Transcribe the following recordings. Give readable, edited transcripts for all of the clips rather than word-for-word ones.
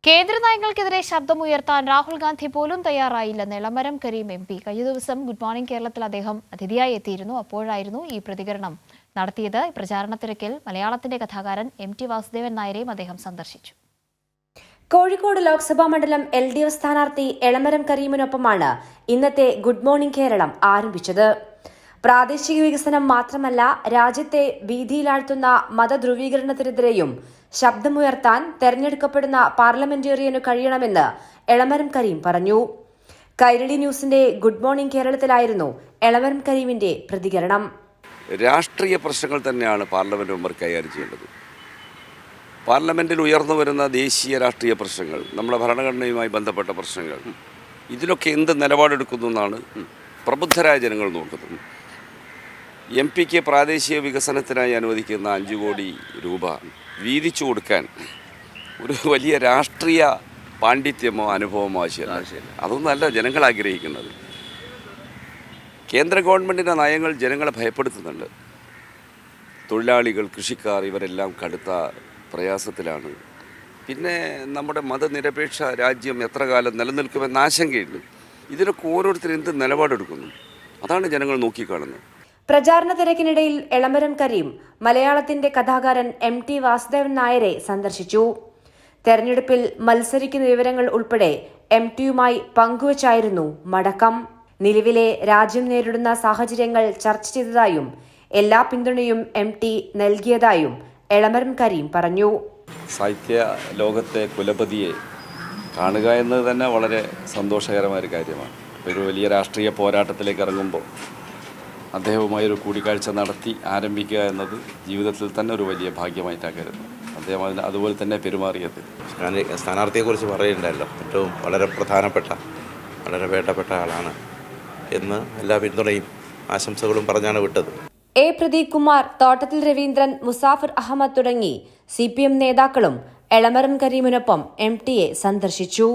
കേന്ദ്ര നയങ്ങൾക്കെതിരെ ശബ്ദമുയർത്താൻ രാഹുൽ ഗാന്ധി പോലും തയ്യാറായില്ലെന്ന് എളമരം കരീം MP. കഴിഞ്ഞ ദിവസം ഗുഡ് മോർണിംഗ് കേരളത്തിൽ അദ്ദേഹം അതിഥിയായി എത്തിയിരുന്നു. അപ്പോഴായിരുന്നു ഈ പ്രതികരണം നടത്തിയത്. പ്രചാരണ തിരക്കിൽ മലയാളത്തിന്റെ കഥാകാരൻ MT വാസുദേവൻ നായരെയും അദ്ദേഹം സന്ദർശിച്ചു. കോഴിക്കോട് ലോക്സഭാ മണ്ഡലം LDF സ്ഥാനാർത്ഥി എളമരം കരീമിനൊപ്പമാണ് ഇന്നത്തെ ഗുഡ് മോർണിംഗ് കേരളം ആരംഭിച്ചത്. പ്രാദേശിക വികസനം മാത്രമല്ല, രാജ്യത്തെ ഭീതിയിലാഴ്ത്തുന്ന മതധ്രുവീകരണത്തിനെതിരെയും ശബ്ദമുയർത്താൻ തെരഞ്ഞെടുക്കപ്പെടുന്ന പാർലമെന്റേറിയനു കഴിയണമെന്ന് എളമരം കരീം പറഞ്ഞു. കൈരളി ന്യൂസിന്റെ ഗുഡ് മോർണിംഗ് കേരളത്തിലായിരുന്നു എളമരം കരീമിന്റെ പ്രതികരണം. രാഷ്ട്രീയ പ്രശ്നങ്ങൾ തന്നെയാണ് പാർലമെന്റ് മെമ്പർ കൈകാര്യം ചെയ്യേണ്ടത്. പാർലമെന്റിൽ ഉയർന്നു വരുന്ന ദേശീയ രാഷ്ട്രീയ പ്രശ്നങ്ങൾ, നമ്മുടെ ഭരണഘടനയുമായി ബന്ധപ്പെട്ട പ്രശ്നങ്ങൾ, ഇതിലൊക്കെ എന്ത് നിലപാടെടുക്കുന്നു എന്നാണ് പ്രബുദ്ധരായ ജനങ്ങൾ നോക്കുന്നത്. MPക്ക് പ്രാദേശിക വികസനത്തിനായി അനുവദിക്കുന്ന 5 കോടി രൂപ വീതിച്ചു കൊടുക്കാൻ ഒരു വലിയ രാഷ്ട്രീയ പാണ്ഡിത്യമോ അനുഭവമോ ആവശ്യമില്ല. അതൊന്നുമല്ല ജനങ്ങൾ ആഗ്രഹിക്കുന്നത്. കേന്ദ്ര ഗവൺമെൻറ്റിൻ്റെ നയങ്ങൾ ജനങ്ങളെ ഭയപ്പെടുത്തുന്നുണ്ട്. തൊഴിലാളികൾ, കൃഷിക്കാർ ഇവരെല്ലാം കടുത്ത പ്രയാസത്തിലാണ്. പിന്നെ നമ്മുടെ മതനിരപേക്ഷ രാജ്യം എത്ര കാലം നിലനിൽക്കുമെന്ന ആശങ്കയുണ്ട്. ഇതിനൊക്കെ ഓരോരുത്തരും എന്ത് നിലപാടെടുക്കുന്നു, അതാണ് ജനങ്ങൾ നോക്കിക്കാണുന്നത്. പ്രചാരണ തിരക്കിനിടയിൽ എളമരം കരീം മലയാളത്തിന്റെ കഥാകാരൻ MT വാസുദേവൻ നായരെ സന്ദർശിച്ചു. തെരഞ്ഞെടുപ്പിൽ മത്സരിക്കുന്ന വിവരങ്ങൾ ഉൾപ്പെടെ MTയുമായി പങ്കുവച്ചായിരുന്നു മടക്കം. നിലവിലെ രാജ്യം നേരിടുന്ന സാഹചര്യങ്ങൾ ചർച്ച ചെയ്തതായും എല്ലാ പിന്തുണയും MT നൽകിയതായും എളമരം കരീം പറഞ്ഞു. സാഹിത്യ ലോകത്തെ കുലപതിയെ കാണുക എന്നത് തന്നെ വളരെ സന്തോഷകരമായൊരു കാര്യമാണ്. ഒരു വലിയ രാഷ്ട്രീയ പോരാട്ടത്തിലേക്ക് ഇറങ്ങുമ്പോൾ അദ്ദേഹവുമായൊരു കൂടിക്കാഴ്ച നടത്തി ആരംഭിക്കുക എന്നത് ജീവിതത്തിൽ തന്നെ ഒരു വലിയ ഭാഗ്യമായിട്ടാണ് കരുതുന്നത്. അദ്ദേഹം അതുപോലെ തന്നെ പെരുമാറിയത്. സ്ഥാനാർത്ഥിയെക്കുറിച്ച് പറയുന്നുണ്ടല്ലോ, ഏറ്റവും വളരെ പ്രധാനപ്പെട്ട, വളരെ വേണ്ടപ്പെട്ട ആളാണ് എന്ന് എല്ലാ പിന്തുണയും ആശംസകളും പറഞ്ഞാണ് വിട്ടത്. A. പ്രദീപ് കുമാർ, തോട്ടത്തിൽ രവീന്ദ്രൻ, മുസാഫിർ അഹമ്മദ് തുടങ്ങി CPM നേതാക്കളും എളമരം കരീമിനൊപ്പം MTയെ സന്ദർശിച്ചു.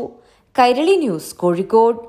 കൈരളി ന്യൂസ്, കോഴിക്കോട്.